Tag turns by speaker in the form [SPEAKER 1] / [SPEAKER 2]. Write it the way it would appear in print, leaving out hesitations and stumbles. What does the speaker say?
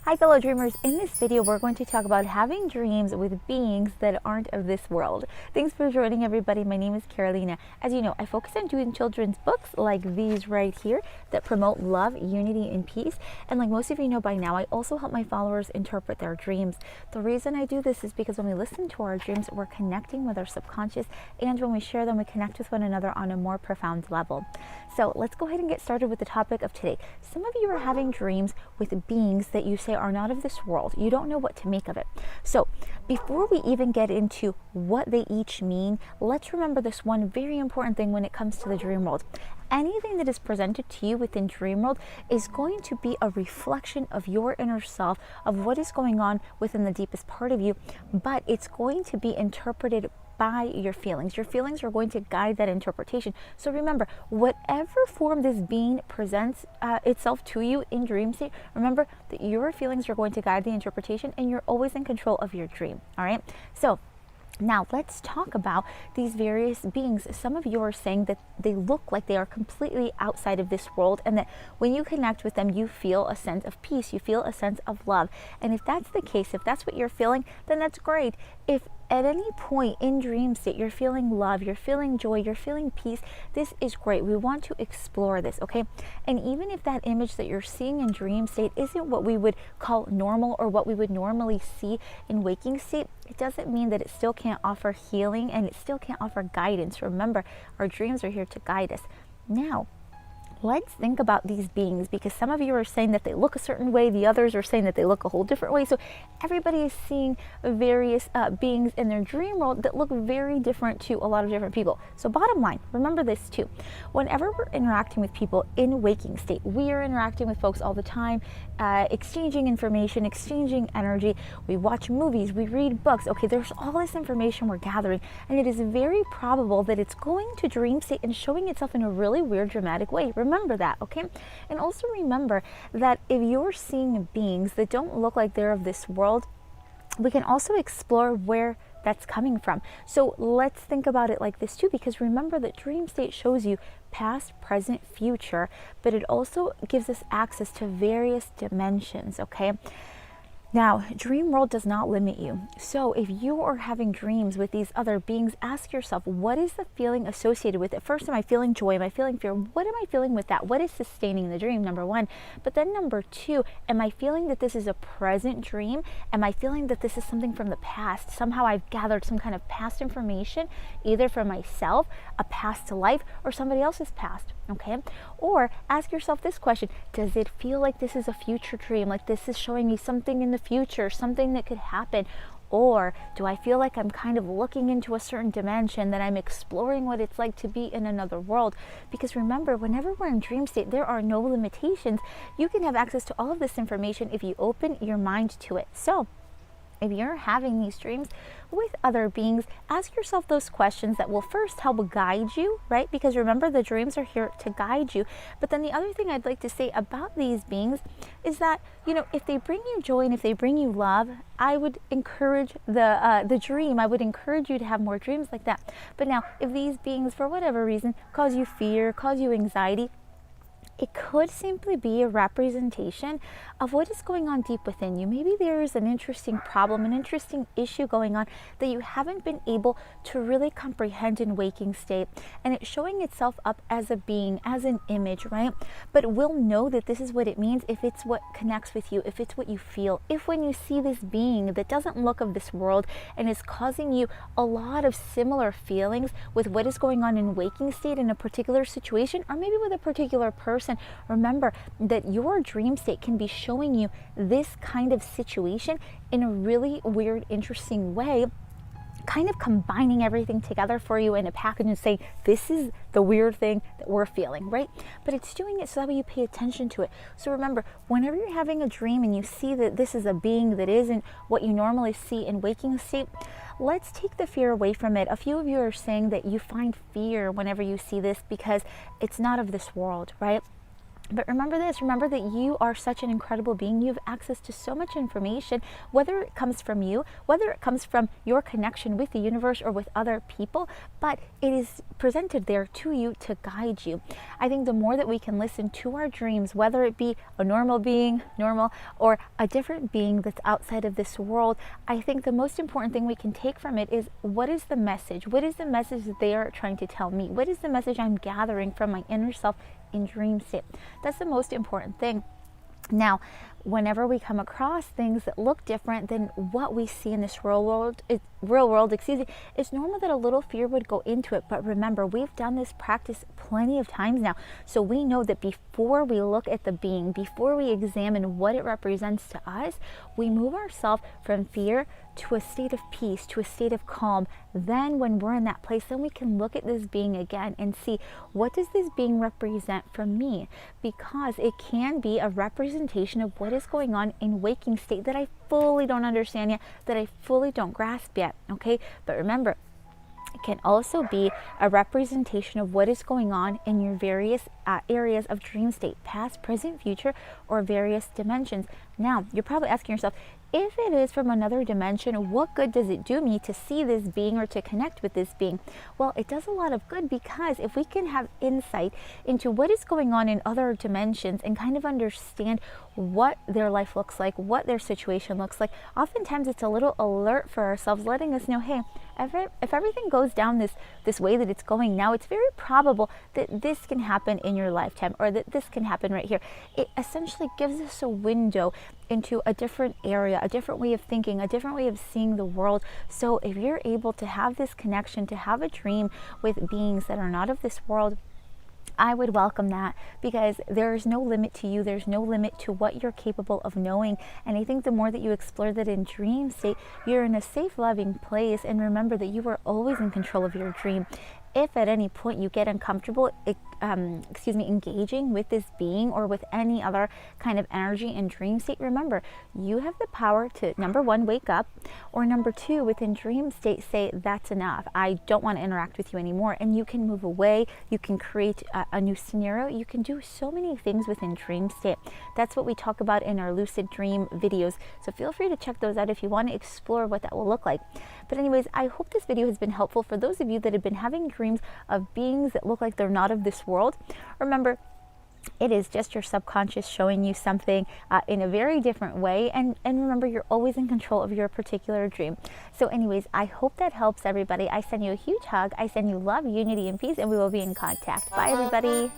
[SPEAKER 1] Hi fellow dreamers, in this video we're going to talk about having dreams with beings that aren't of this world. Thanks for joining everybody. My name is Carolina. As you know, I focus on doing children's books like these right here that promote love, unity, and peace. And like most of you know by now, I also help my followers interpret their dreams. The reason I do this is because when we listen to our dreams, we're connecting with our subconscious, and when we share them, we connect with one another on a more profound level. So let's go ahead and get started with the topic of today. Some of you are having dreams with beings that you say are not of this world. You don't know what to make of it. So before we even get into what they each mean, let's remember this one very important thing when it comes to the dream world. Anything that is presented to you within dream world is going to be a reflection of your inner self, of what is going on within the deepest part of you, but it's going to be interpreted by your feelings. Your feelings are going to guide that interpretation. So remember, whatever form this being presents itself to you in dream state, remember that your feelings are going to guide the interpretation, and you're always in control of your dream. All right. So now let's talk about these various beings. Some of you are saying that they look like they are completely outside of this world, and that when you connect with them, you feel a sense of peace, you feel a sense of love. And if that's the case, if that's what you're feeling, then that's great. If at any point in dream state you're feeling love, you're feeling joy, you're feeling peace, this is great. We want to explore this, okay? And even if that image that you're seeing in dream state isn't what we would call normal or what we would normally see in waking state, it doesn't mean that it still can't offer healing and it still can't offer guidance. Remember, our dreams are here to guide us. Now, let's think about these beings, because some of you are saying that they look a certain way, the others are saying that they look a whole different way. So everybody is seeing various beings in their dream world that look very different to a lot of different people. So bottom line, remember this too. Whenever we're interacting with people in waking state, we are interacting with folks all the time, exchanging information, exchanging energy. We watch movies, we read books. Okay, there's all this information we're gathering, and it is very probable that it's going to dream state and showing itself in a really weird, dramatic way. Remember that, okay? And also remember that if you're seeing beings that don't look like they're of this world, we can also explore where that's coming from. So let's think about it like this too, because remember that dream state shows you past, present, future, but it also gives us access to various dimensions, okay? Now, dream world does not limit you. So if you are having dreams with these other beings, ask yourself, what is the feeling associated with it? First, am I feeling joy? Am I feeling fear? What am I feeling with that? What is sustaining the dream? Number one. But then number two, am I feeling that this is a present dream? Am I feeling that this is something from the past? Somehow I've gathered some kind of past information, either from myself, a past life, or somebody else's past, okay? Or ask yourself this question, does it feel like this is a future dream? Like this is showing me something in the future, something that could happen? Or do I feel like I'm kind of looking into a certain dimension, that I'm exploring what it's like to be in another world? Because remember, whenever we're in dream state, there are no limitations. You can have access to all of this information if you open your mind to it. So if you're having these dreams with other beings, ask yourself those questions that will first help guide you, right? Because remember, the dreams are here to guide you. But then the other thing I'd like to say about these beings is that, you know, if they bring you joy and if they bring you love, I would encourage the dream. I would encourage you to have more dreams like that. But now, if these beings, for whatever reason, cause you fear, cause you anxiety, it could simply be a representation of what is going on deep within you. Maybe there is an interesting problem, an interesting issue going on that you haven't been able to really comprehend in waking state, and it's showing itself up as a being, as an image, right? But we'll know that this is what it means if it's what connects with you, if it's what you feel. If when you see this being that doesn't look of this world and is causing you a lot of similar feelings with what is going on in waking state in a particular situation, or maybe with a particular person, remember that your dream state can be showing you this kind of situation in a really weird, interesting way, kind of combining everything together for you in a package and saying, this is the weird thing that we're feeling, right? But it's doing it so that way you pay attention to it. So remember, whenever you're having a dream and you see that this is a being that isn't what you normally see in waking state, let's take the fear away from it. A few of you are saying that you find fear whenever you see this because it's not of this world, right? But remember this, remember that you are such an incredible being. You have access to so much information, whether it comes from you, whether it comes from your connection with the universe or with other people, but it is presented there to you to guide you. I think the more that we can listen to our dreams, whether it be a normal being, normal, or a different being that's outside of this world, I think the most important thing we can take from it is, what is the message? What is the message that they are trying to tell me? What is the message I'm gathering from my inner self in dream state? That's the most important thing. Now, whenever we come across things that look different than what we see in this real world, it's normal that a little fear would go into it. But remember, we've done this practice plenty of times now, so we know that before we look at the being, before we examine what it represents to us, we move ourselves from fear to a state of peace, to a state of calm. Then when we're in that place, then we can look at this being again and see, what does this being represent for me? Because it can be a representation of what is going on in waking state that I fully don't understand yet, that I fully don't grasp yet. Okay, but remember, it can also be a representation of what is going on in your various areas of dream state, past, present, future, or various dimensions. Now, you're probably asking yourself, if it is from another dimension, what good does it do me to see this being or to connect with this being? Well, it does a lot of good, because if we can have insight into what is going on in other dimensions and kind of understand what their life looks like, what their situation looks like, oftentimes it's a little alert for ourselves, letting us know, hey, if everything goes down this way that it's going now, it's very probable that this can happen in your lifetime, or that this can happen right here. It essentially gives us a window into a different area, a different way of thinking, a different way of seeing the world. So if you're able to have this connection, to have a dream with beings that are not of this world, I would welcome that, because there's no limit to you. There's no limit to what you're capable of knowing. And I think the more that you explore that in dream state, you're in a safe, loving place. And remember that you are always in control of your dream. If at any point you get uncomfortable, engaging with this being or with any other kind of energy in dream state, remember, you have the power to, number one, wake up, or number two, within dream state, say, that's enough. I don't want to interact with you anymore. And you can move away. You can create a new scenario. You can do so many things within dream state. That's what we talk about in our lucid dream videos. So feel free to check those out if you want to explore what that will look like. But anyways, I hope this video has been helpful for those of you that have been having dreams of beings that look like they're not of this world. Remember, it is just your subconscious showing you something in a very different way. And remember, you're always in control of your particular dream. So anyways, I hope that helps everybody. I send you a huge hug. I send you love, unity, and peace, and we will be in contact. Bye, everybody.